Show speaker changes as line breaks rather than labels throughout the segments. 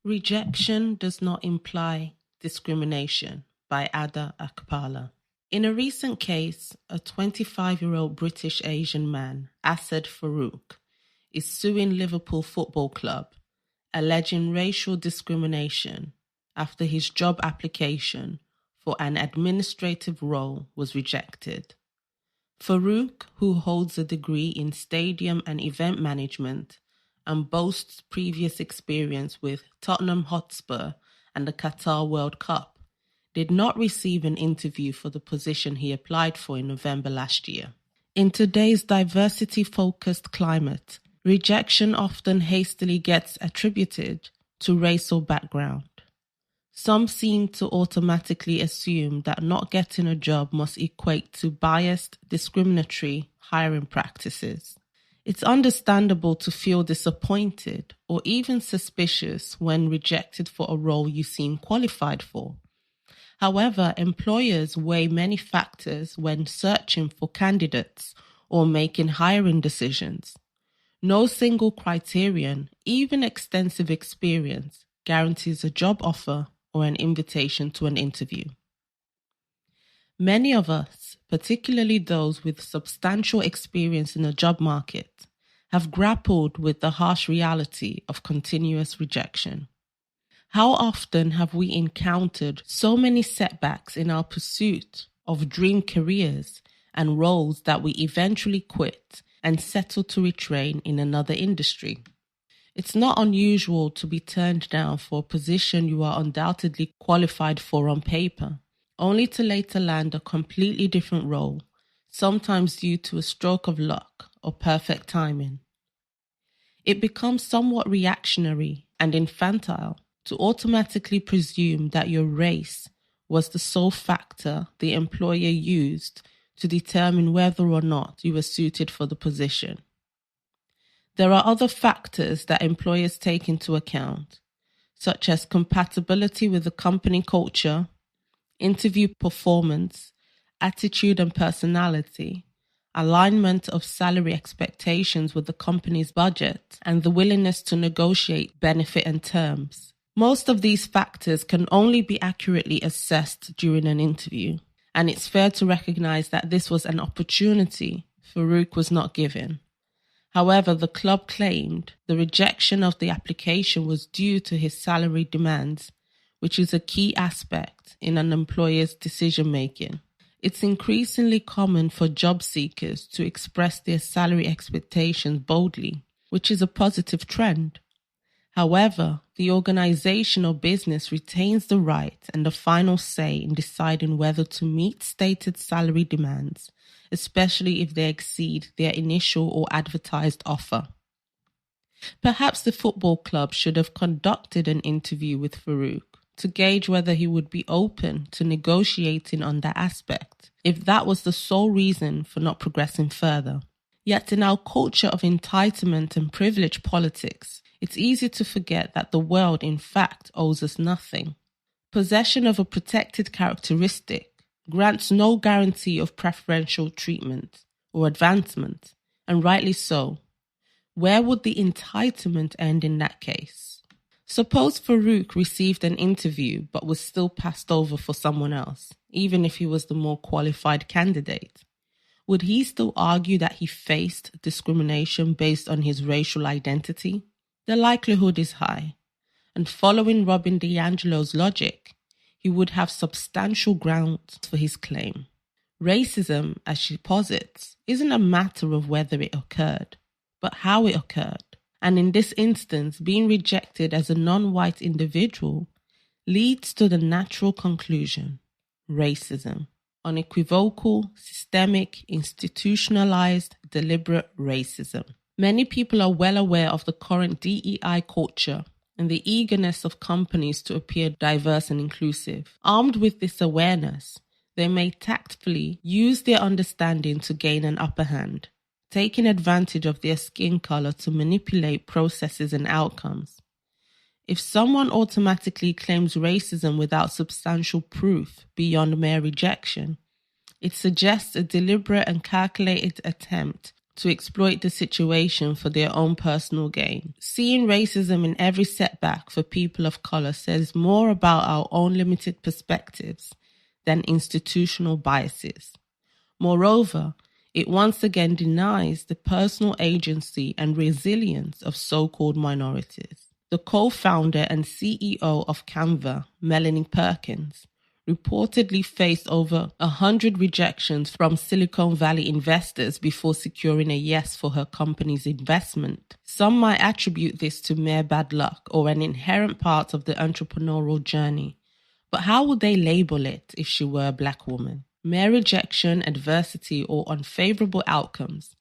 Rejection does not imply discrimination by Akpala. In a recent case, a 25-year-old British Asian man, Asad Farooq, is suing Liverpool Football Club, alleging racial discrimination after his job application for an administrative role was rejected. Farooq, who holds a degree in stadium and event management and boasts previous experience with Tottenham Hotspur and the Qatar World Cup, did not receive an interview for the position he applied for in November last year. In today's diversity-focused climate, rejection often hastily gets attributed to race or background. Some seem to automatically assume that not getting a job must equate to biased, discriminatory hiring practices. It's understandable to feel disappointed or even suspicious when rejected for a role you seem qualified for. However, employers weigh many factors when searching for candidates or making hiring decisions. No single criterion, even extensive experience, guarantees a job offer or an invitation to an interview. Many of us, particularly those with substantial experience in the job market, have grappled with the harsh reality of continuous rejection. How often have we encountered so many setbacks in our pursuit of dream careers and roles that we eventually quit and settle to retrain in another industry? It's not unusual to be turned down for a position you are undoubtedly qualified for on paper, only to later land a completely different role, sometimes due to a stroke of luck or perfect timing. It becomes somewhat reactionary and infantile to automatically presume that your race was the sole factor the employer used to determine whether or not you were suited for the position. There are other factors that employers take into account, such as compatibility with the company culture, interview performance, attitude and personality, alignment of salary expectations with the company's budget, and the willingness to negotiate benefit and terms. Most of these factors can only be accurately assessed during an interview, and it's fair to recognize that this was an opportunity Farooq was not given. However, the club claimed the rejection of the application was due to his salary demands, which is a key aspect in an employer's decision-making. It's increasingly common for job seekers to express their salary expectations boldly, which is a positive trend. However, the organization or business retains the right and the final say in deciding whether to meet stated salary demands, especially if they exceed their initial or advertised offer. Perhaps the football club should have conducted an interview with Farooq to gauge whether he would be open to negotiating on that aspect, if that was the sole reason for not progressing further. Yet in our culture of entitlement and privilege politics, it's easy to forget that the world, in fact, owes us nothing. Possession of a protected characteristic grants no guarantee of preferential treatment or advancement, and rightly so. Where would the entitlement end in that case? Suppose Farooq received an interview but was still passed over for someone else, even if he was the more qualified candidate. Would he still argue that he faced discrimination based on his racial identity? The likelihood is high, and following Robin DiAngelo's logic, he would have substantial grounds for his claim. Racism, as she posits, isn't a matter of whether it occurred, but how it occurred. And in this instance, being rejected as a non-white individual leads to the natural conclusion: racism. Unequivocal, systemic, institutionalized, deliberate racism. Many people are well aware of the current DEI culture and the eagerness of companies to appear diverse and inclusive. Armed with this awareness, they may tactfully use their understanding to gain an upper hand, taking advantage of their skin color to manipulate processes and outcomes. If someone automatically claims racism without substantial proof beyond mere rejection, it suggests a deliberate and calculated attempt to exploit the situation for their own personal gain. Seeing racism in every setback for people of color says more about our own limited perspectives than institutional biases. Moreover, it once again denies the personal agency and resilience of so-called minorities. The co-founder and CEO of Canva, Melanie Perkins, reportedly faced over 100 rejections from Silicon Valley investors before securing a yes for her company's investment. Some might attribute this to mere bad luck or an inherent part of the entrepreneurial journey. But how would they label it if she were a Black woman? Mere rejection, adversity, or unfavorable outcomes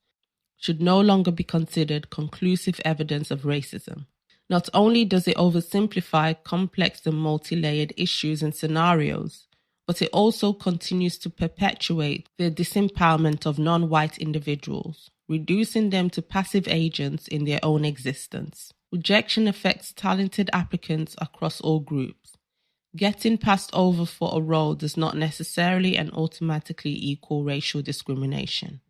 should no longer be considered conclusive evidence of racism. Not only does it oversimplify complex and multi-layered issues and scenarios, but it also continues to perpetuate the disempowerment of non-white individuals, reducing them to passive agents in their own existence. Rejection affects talented applicants across all groups. Getting passed over for a role does not necessarily and automatically equal racial discrimination.